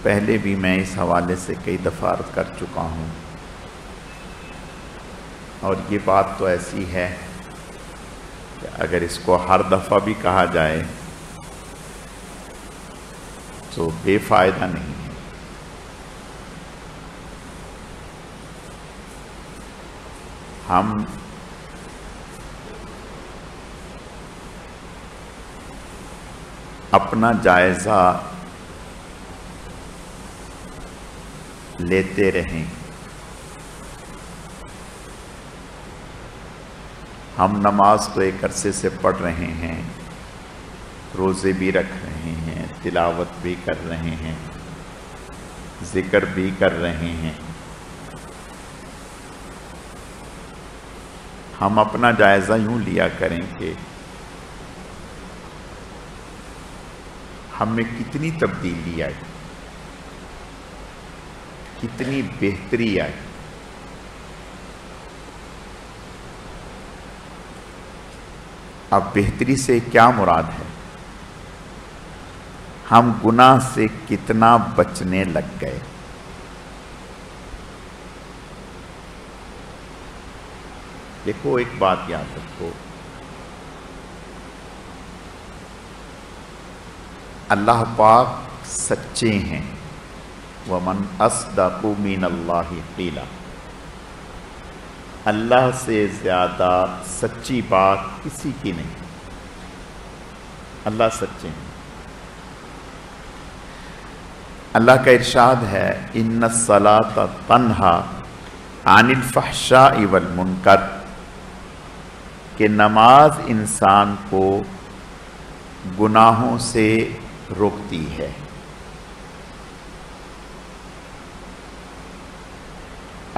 پہلے بھی میں اس حوالے سے کئی دفعہ عرض کر چکا ہوں، اور یہ بات تو ایسی ہے کہ اگر اس کو ہر دفعہ بھی کہا جائے تو بے فائدہ نہیں ہے۔ ہم اپنا جائزہ لیتے رہیں۔ ہم نماز تو ایک عرصے سے پڑھ رہے ہیں، روزے بھی رکھ رہے ہیں، تلاوت بھی کر رہے ہیں، ذکر بھی کر رہے ہیں۔ ہم اپنا جائزہ یوں لیا کریں کہ ہم میں کتنی تبدیلی آئی، کتنی بہتری آئی۔ اب بہتری سے کیا مراد ہے؟ ہم گناہ سے کتنا بچنے لگ گئے۔ دیکھو ایک بات یاد رکھو، اللہ پاک سچے ہیں، وَمَنْ أَصْدَقُ مِنَ اللَّهِ قِيلًا، اللہ سے زیادہ سچی بات کسی کی نہیں، اللہ سچے ہیں۔ اللہ کا ارشاد ہے إِنَّ الصَّلَاةَ تَنْهَى عَنِ الْفَحْشَاءِ وَالْمُنْكَرِ، کہ نماز انسان کو گناہوں سے روکتی ہے۔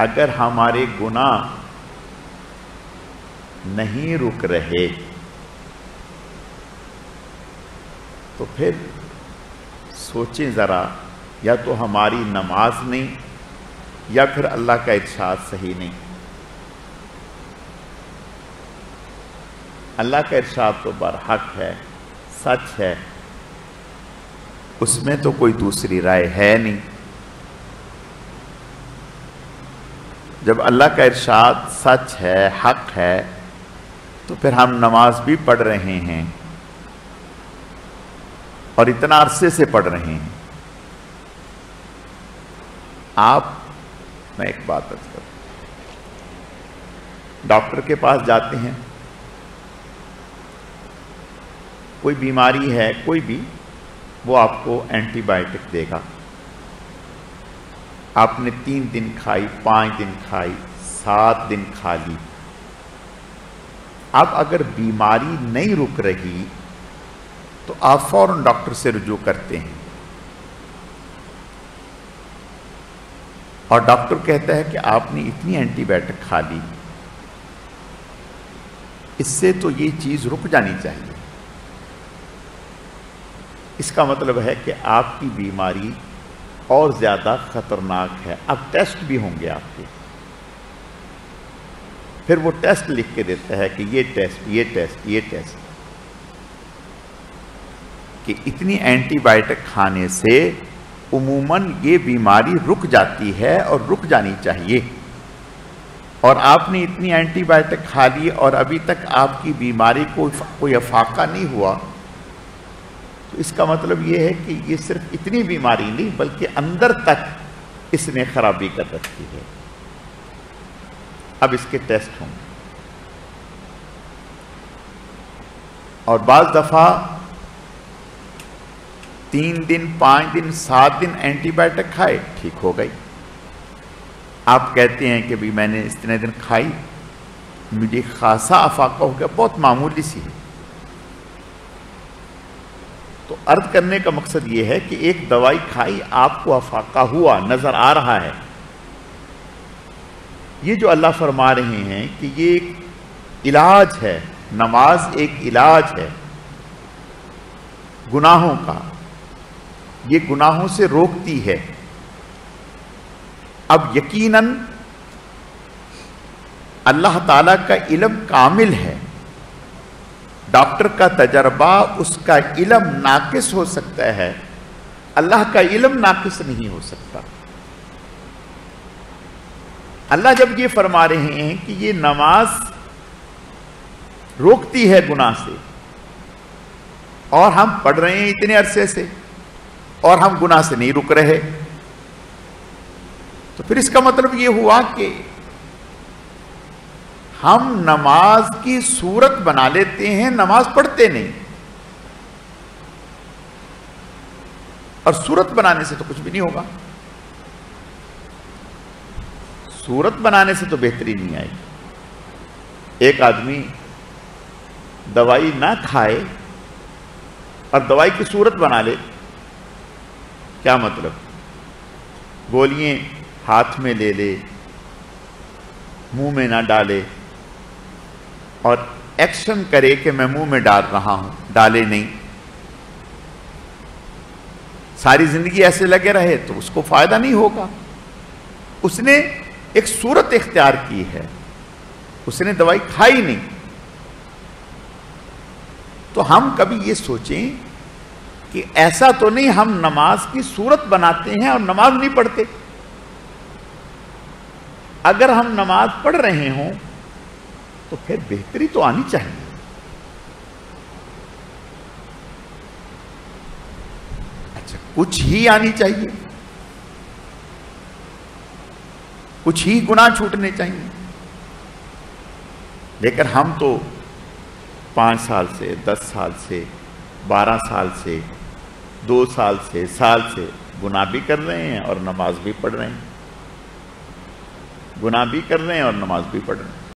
اگر ہمارے گناہ نہیں رک رہے تو پھر سوچیں ذرا، یا تو ہماری نماز نہیں، یا پھر اللہ کا ارشاد صحیح نہیں۔ اللہ کا ارشاد تو برحق ہے، سچ ہے، اس میں تو کوئی دوسری رائے ہے نہیں۔ جب اللہ کا ارشاد سچ ہے، حق ہے، تو پھر ہم نماز بھی پڑھ رہے ہیں، اور اتنا عرصے سے پڑھ رہے ہیں۔ میں ایک بات عرض کروں، ڈاکٹر کے پاس جاتے ہیں، کوئی بیماری ہے، کوئی بھی، وہ آپ کو اینٹی بائیوٹک دے گا۔ آپ نے 3 دن کھائی، 5 دن کھائی، 7 دن کھا لی۔ اب اگر بیماری نہیں رک رہی تو آپ فوراً ڈاکٹر سے رجوع کرتے ہیں، اور ڈاکٹر کہتا ہے کہ آپ نے اتنی اینٹی بائیوٹک کھا لی، اس سے تو یہ چیز رک جانی چاہیے۔ اس کا مطلب ہے کہ آپ کی بیماری اور زیادہ خطرناک ہے۔ اب ٹیسٹ بھی ہوں گے آپ کے، پھر وہ ٹیسٹ لکھ کے دیتا ہے کہ یہ ٹیسٹ، یہ ٹیسٹ، یہ ٹیسٹ، کہ اتنی اینٹی بائیوٹک کھانے سے عموماً یہ بیماری رک جاتی ہے اور رک جانی چاہیے، اور آپ نے اتنی اینٹی بائیوٹک کھا لی اور ابھی تک آپ کی بیماری کو کوئی افاقہ نہیں ہوا، تو اس کا مطلب یہ ہے کہ یہ صرف اتنی بیماری نہیں بلکہ اندر تک اس نے خرابی کر رکھی ہے۔ اب اس کے ٹیسٹ ہوں گے، اور بعض دفعہ 3 دن، 5 دن، 7 دن اینٹی بائیوٹک کھائے، ٹھیک ہو گئی۔ آپ کہتے ہیں کہ بھی میں نے اتنے دن کھائی، مجھے خاصا افاقہ ہو گیا، بہت معمولی سی ہے۔ تو عرض کرنے کا مقصد یہ ہے کہ ایک دوائی کھائی، آپ کو افاقہ ہوا، نظر آ رہا ہے۔ یہ جو اللہ فرما رہے ہیں کہ یہ ایک علاج ہے، نماز ایک علاج ہے گناہوں کا، یہ گناہوں سے روکتی ہے۔ اب یقیناً اللہ تعالیٰ کا علم کامل ہے، ڈاکٹر کا تجربہ، اس کا علم ناقص ہو سکتا ہے، اللہ کا علم ناقص نہیں ہو سکتا۔ اللہ جب یہ فرما رہے ہیں کہ یہ نماز روکتی ہے گناہ سے، اور ہم پڑھ رہے ہیں اتنے عرصے سے اور ہم گناہ سے نہیں رک رہے، تو پھر اس کا مطلب یہ ہوا کہ ہم نماز کی صورت بنا لیتے ہیں، نماز پڑھتے نہیں، اور صورت بنانے سے تو کچھ بھی نہیں ہوگا، صورت بنانے سے تو بہتری نہیں آئے گی۔ ایک آدمی دوائی نہ کھائے اور دوائی کی صورت بنا لے، کیا مطلب؟ گولیاں ہاتھ میں لے لے، منہ میں نہ ڈالے، اور ایکشن کرے کہ میں منہ میں ڈال رہا ہوں، ڈالے نہیں، ساری زندگی ایسے لگے رہے تو اس کو فائدہ نہیں ہوگا۔ اس نے ایک صورت اختیار کی ہے، اس نے دوائی کھائی نہیں۔ تو ہم کبھی یہ سوچیں کہ ایسا تو نہیں ہم نماز کی صورت بناتے ہیں اور نماز نہیں پڑھتے۔ اگر ہم نماز پڑھ رہے ہوں تو پھر بہتری تو آنی چاہیے۔ اچھا، کچھ ہی آنی چاہیے، کچھ ہی گناہ چھوٹنے چاہیے، لیکن ہم تو 5 سال سے، 10 سال سے، 12 سال سے، 2 سال سے، سال سے گناہ بھی کر رہے ہیں اور نماز بھی پڑھ رہے ہیں، گناہ بھی کر رہے ہیں اور نماز بھی پڑھ رہے ہیں۔